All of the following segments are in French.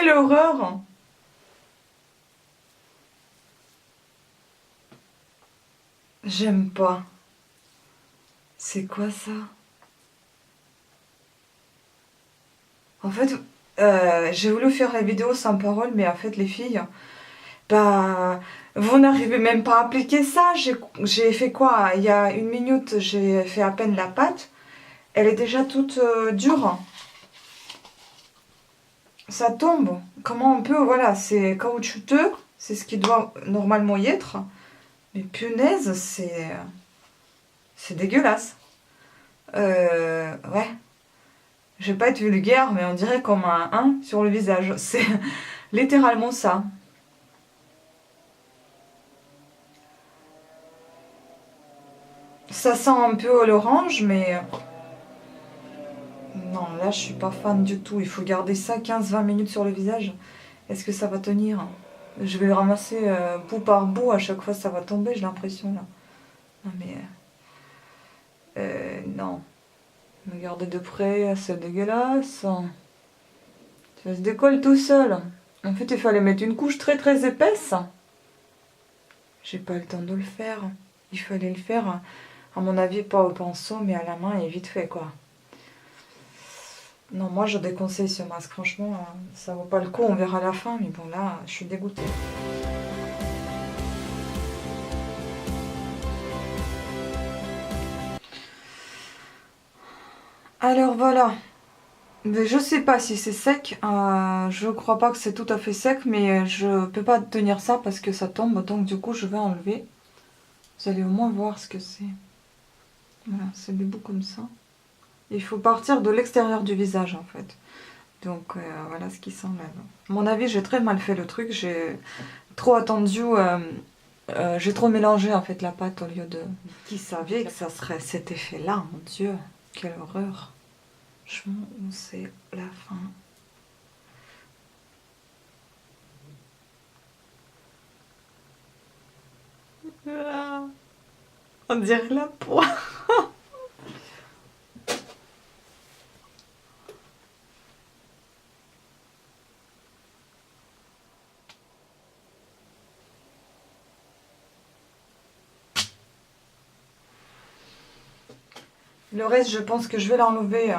Quelle horreur! J'aime pas. C'est quoi ça? En fait, j'ai voulu faire la vidéo sans parole, mais en fait, les filles, bah, vous n'arrivez même pas à appliquer ça. J'ai fait quoi? Il y a 1 minute, j'ai fait à peine la pâte. Elle est déjà toute dure. Ça tombe. Comment on peut? Voilà, c'est caoutchouteux. C'est ce qui doit normalement y être. Mais punaise, c'est dégueulasse. Ouais. Je vais pas être vulgaire, mais on dirait comme un 1 sur le visage. C'est littéralement ça. Ça sent un peu l'orange, mais... Non, là, je suis pas fan du tout. Il faut garder ça 15-20 minutes sur le visage. Est-ce que ça va tenir? Je vais le ramasser bout par bout. À chaque fois, ça va tomber, j'ai l'impression, là. Non, mais... non. Regardez de près, c'est dégueulasse. Ça se décolle tout seul. En fait, il fallait mettre une couche très très épaisse. J'ai pas le temps de le faire. Il fallait le faire, à mon avis, pas au pinceau, mais à la main et vite fait, quoi. Non, moi je déconseille ce masque, franchement, ça vaut pas le coup, on verra à la fin, mais bon là, je suis dégoûtée. Alors voilà, mais je sais pas si c'est sec, je crois pas que c'est tout à fait sec, mais je peux pas tenir ça parce que ça tombe, donc du coup je vais enlever. Vous allez au moins voir ce que c'est. Voilà, c'est des bouts comme ça. Il faut partir de l'extérieur du visage en fait. Donc voilà ce qui s'enlève. À mon avis, j'ai très mal fait le truc, j'ai trop attendu, j'ai trop mélangé en fait la pâte au lieu de... Qui savait que ça serait cet effet-là, mon Dieu, quelle horreur. Franchement, c'est la fin. Ah, on dirait la peau. Le reste, je pense que je vais l'enlever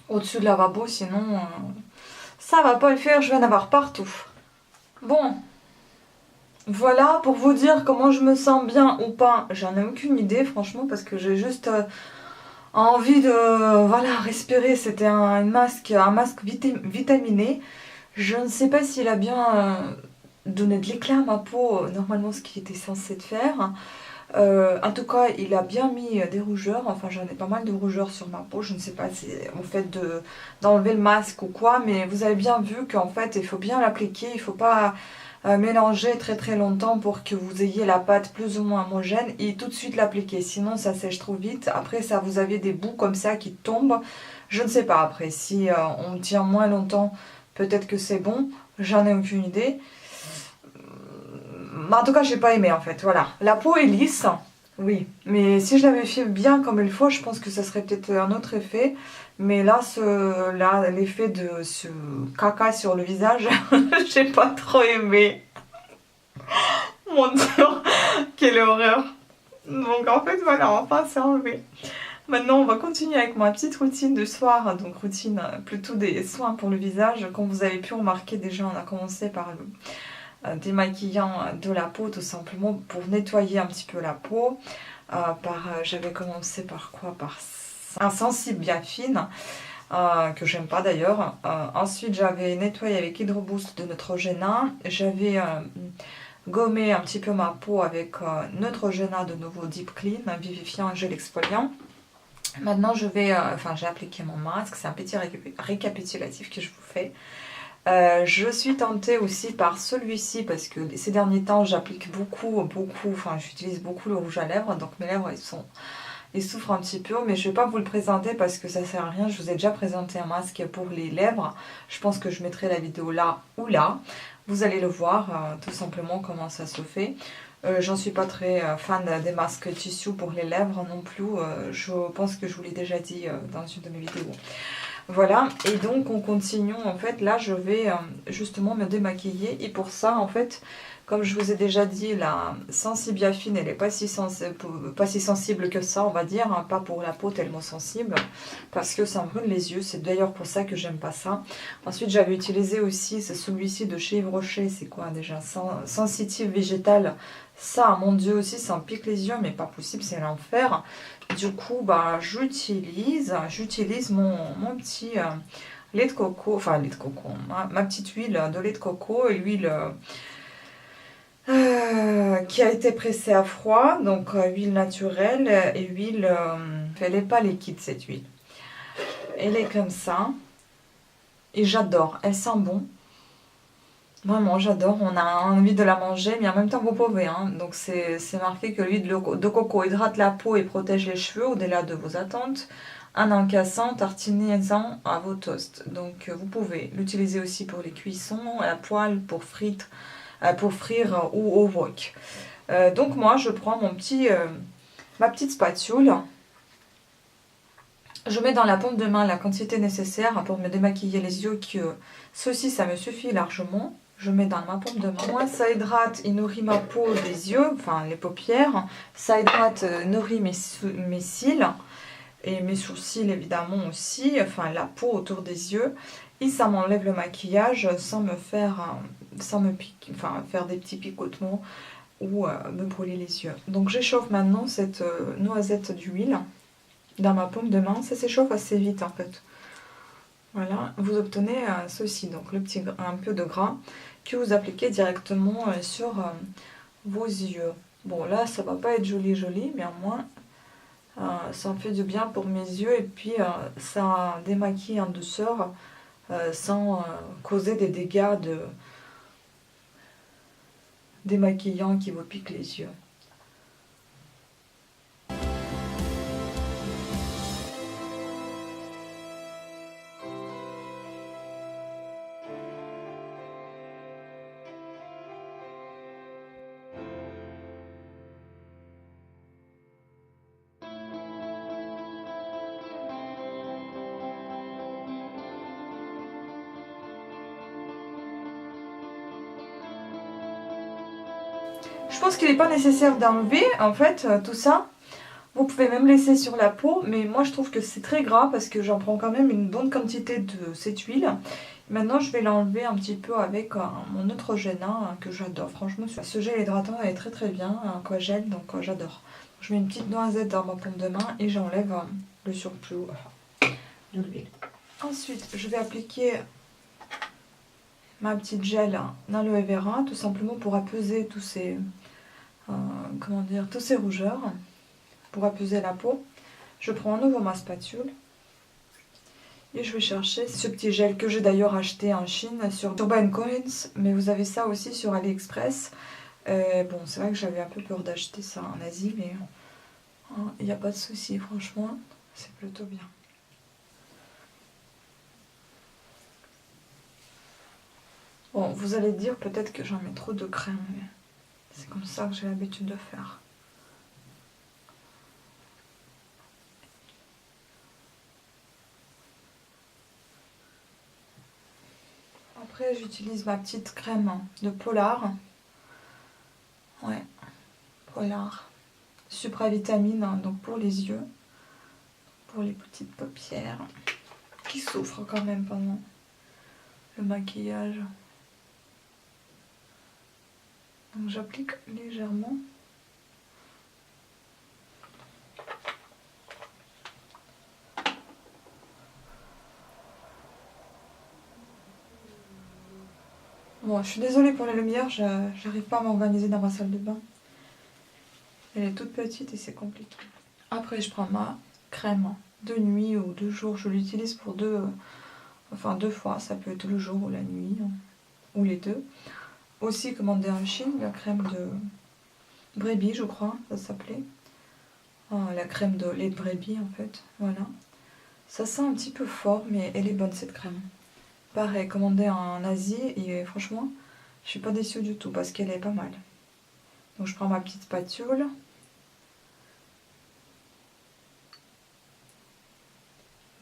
au-dessus de la lavabo, sinon ça va pas le faire, je vais en avoir partout. Bon, voilà, pour vous dire comment je me sens bien ou pas, j'en ai aucune idée franchement, parce que j'ai juste envie de voilà, respirer. C'était un masque vitaminé. Je ne sais pas s'il a bien donné de l'éclat à ma peau, normalement ce qu'il était censé de faire. En tout cas, il a bien mis des rougeurs, enfin j'en ai pas mal de rougeurs sur ma peau, je ne sais pas si en fait d'enlever le masque ou quoi, mais vous avez bien vu qu'en fait il faut bien l'appliquer, il faut pas mélanger très très longtemps pour que vous ayez la pâte plus ou moins homogène et tout de suite l'appliquer, sinon ça sèche trop vite. Après ça, vous avez des bouts comme ça qui tombent, je ne sais pas après si on tient moins longtemps, peut-être que c'est bon, j'en ai aucune idée. En tout cas, j'ai pas aimé en fait, voilà. La peau est lisse, oui, mais si je l'avais fait bien comme il faut, je pense que ça serait peut-être un autre effet. Mais là, l'effet de ce caca sur le visage, j'ai pas trop aimé. Mon Dieu, quelle horreur. Donc en fait, voilà, enfin c'est enlevé. Maintenant, on va continuer avec ma petite routine de soir, donc routine plutôt des soins pour le visage. Comme vous avez pu remarquer déjà, on a commencé par le démaquillant de la peau, tout simplement pour nettoyer un petit peu la peau. J'avais commencé par quoi? Par un sensible bien fine, que j'aime pas d'ailleurs. Ensuite, j'avais nettoyé avec Hydro Boost de Neutrogena. J'avais gommé un petit peu ma peau avec Neutrogena de nouveau Deep Clean, vivifiant, gel exfoliant. Maintenant, j'ai appliqué mon masque. C'est un petit récapitulatif que je vous fais. Je suis tentée aussi par celui-ci parce que ces derniers temps j'applique j'utilise beaucoup le rouge à lèvres, donc mes lèvres ils souffrent un petit peu, mais je ne vais pas vous le présenter parce que ça sert à rien. Je vous ai déjà présenté un masque pour les lèvres, je pense que je mettrai la vidéo là ou là, vous allez le voir tout simplement comment ça se fait. J'en suis pas très fan des masques tissu pour les lèvres non plus, je pense que je vous l'ai déjà dit dans une de mes vidéos. Voilà, et donc on continue, en fait, là je vais justement me démaquiller, et pour ça, en fait, comme je vous ai déjà dit, la Sensibiafine, elle n'est pas si sensible que ça, on va dire, hein, pas pour la peau tellement sensible, parce que ça me brûle les yeux, c'est d'ailleurs pour ça que j'aime pas ça. Ensuite, j'avais utilisé aussi, c'est celui-ci de chez Yves Rocher, c'est quoi déjà, Sensitive Végétal, ça, mon Dieu, aussi, ça me pique les yeux, mais pas possible, c'est l'enfer. Du coup, bah, j'utilise mon petit lait de coco, enfin lait de coco, ma petite huile de lait de coco, et l'huile qui a été pressée à froid, donc huile naturelle et huile, elle n'est pas liquide cette huile. Elle est comme ça, et j'adore, elle sent bon. Vraiment, j'adore. On a envie de la manger, mais en même temps, vous pouvez. Hein. Donc, c'est marqué que l'huile de coco hydrate la peau et protège les cheveux au-delà de vos attentes. En encassant, tartinez-en à vos toasts. Donc, vous pouvez l'utiliser aussi pour les cuissons, à la poêle, pour frire ou au wok. Donc, moi, je prends ma petite spatule. Je mets dans la paume de main la quantité nécessaire pour me démaquiller les yeux. Ceci, ça me suffit largement. Je mets dans ma paume de main. Moi, ça hydrate et nourrit ma peau des yeux, enfin les paupières. Ça hydrate, nourrit mes cils et mes sourcils évidemment aussi. Enfin la peau autour des yeux. Et ça m'enlève le maquillage sans me faire, faire des petits picotements ou me brûler les yeux. Donc j'échauffe maintenant cette noisette d'huile dans ma paume de main. Ça s'échauffe assez vite en fait. Voilà, vous obtenez ceci, donc un peu de gras que vous appliquez directement sur vos yeux. Bon là ça va pas être joli, mais au moins ça me fait du bien pour mes yeux, et puis ça démaquille en douceur sans causer des dégâts de démaquillant qui vous piquent les yeux. Je pense qu'il n'est pas nécessaire d'enlever en fait tout ça. Vous pouvez même laisser sur la peau, mais moi je trouve que c'est très gras parce que j'en prends quand même une bonne quantité de cette huile. Maintenant je vais l'enlever un petit peu avec mon Neutrogena que j'adore. Franchement ce gel hydratant est très très bien, un aquagel, donc j'adore. Je mets une petite noisette dans ma paume de main et j'enlève le surplus de l'huile. Ensuite je vais appliquer ma petite gel d'aloe vera, tout simplement pour apaiser tous ces rougeurs, pour apaiser la peau. Je prends à nouveau ma spatule et je vais chercher ce petit gel que j'ai d'ailleurs acheté en Chine sur Urban Coins, mais vous avez ça aussi sur AliExpress. Bon, c'est vrai que j'avais un peu peur d'acheter ça en Asie, mais il n'y a pas de souci, franchement, c'est plutôt bien. Bon, vous allez dire peut-être que j'en mets trop de crème, mais c'est comme ça que j'ai l'habitude de faire. Après, j'utilise ma petite crème de Polar. Ouais, Polar. Supravitamine, donc pour les yeux, pour les petites paupières, qui souffrent quand même pendant le maquillage. Donc j'applique légèrement. Bon, je suis désolée pour la lumière, j'arrive pas à m'organiser dans ma salle de bain. Elle est toute petite et c'est compliqué. Après, je prends ma crème de nuit ou de jour. Je l'utilise pour deux fois. Ça peut être le jour ou la nuit, ou les deux. Aussi commandé en Chine, la crème de brebis, je crois, ça s'appelait. La crème de lait de brebis, en fait. Voilà. Ça sent un petit peu fort, mais elle est bonne, cette crème. Pareil, commandée en Asie, et franchement, je suis pas déçue du tout, parce qu'elle est pas mal. Donc je prends ma petite spatule.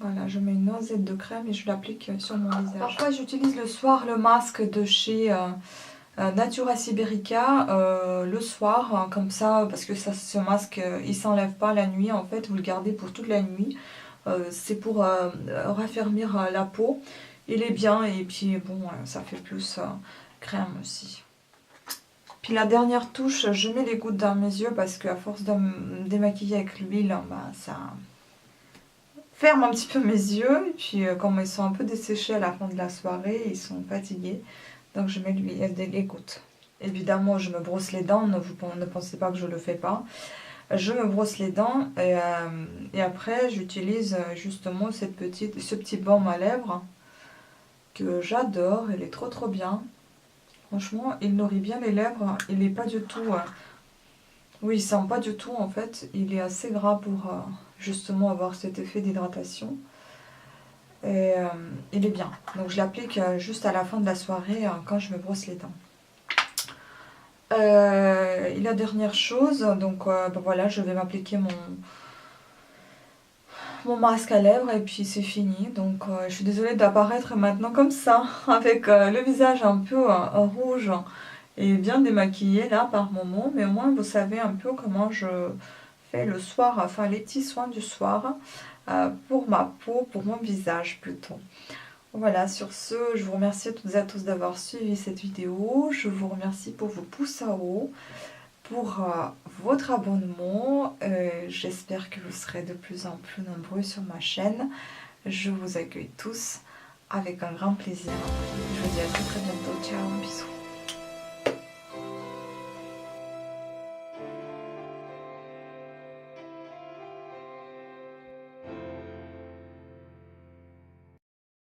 Voilà, je mets une noisette de crème et je l'applique sur mon visage. Parfois j'utilise le soir le masque de chez Natura Siberica le soir, hein, comme ça, parce que ça, ce masque il s'enlève pas la nuit en fait, vous le gardez pour toute la nuit. C'est pour raffermir la peau. Il est bien et puis bon, ça fait plus crème aussi. Puis la dernière touche, je mets les gouttes dans mes yeux parce qu'à force de me démaquiller avec l'huile, bah, ça ferme un petit peu mes yeux. Et puis comme ils sont un peu desséchés à la fin de la soirée, ils sont fatigués. Donc je mets les gouttes. Évidemment, je me brosse les dents, ne pensez pas que je ne le fais pas. Je me brosse les dents et après j'utilise justement ce petit baume à lèvres que j'adore, il est trop bien. Franchement, il nourrit bien les lèvres, il est pas du tout... oui, il sent pas du tout en fait, il est assez gras pour justement avoir cet effet d'hydratation. Et il est bien, donc je l'applique juste à la fin de la soirée quand je me brosse les dents. Et la dernière chose, donc ben voilà, je vais m'appliquer mon masque à lèvres et puis c'est fini. Donc je suis désolée d'apparaître maintenant comme ça, avec le visage un peu rouge et bien démaquillé là par moment, mais au moins vous savez un peu comment je fais le soir, enfin les petits soins du soir pour ma peau, pour mon visage plutôt. Voilà, sur ce, je vous remercie à toutes et à tous d'avoir suivi cette vidéo. Je vous remercie pour vos pouces en haut, pour votre abonnement. J'espère que vous serez de plus en plus nombreux sur ma chaîne. Je vous accueille tous avec un grand plaisir. Je vous dis à très bientôt. Ciao, bisous.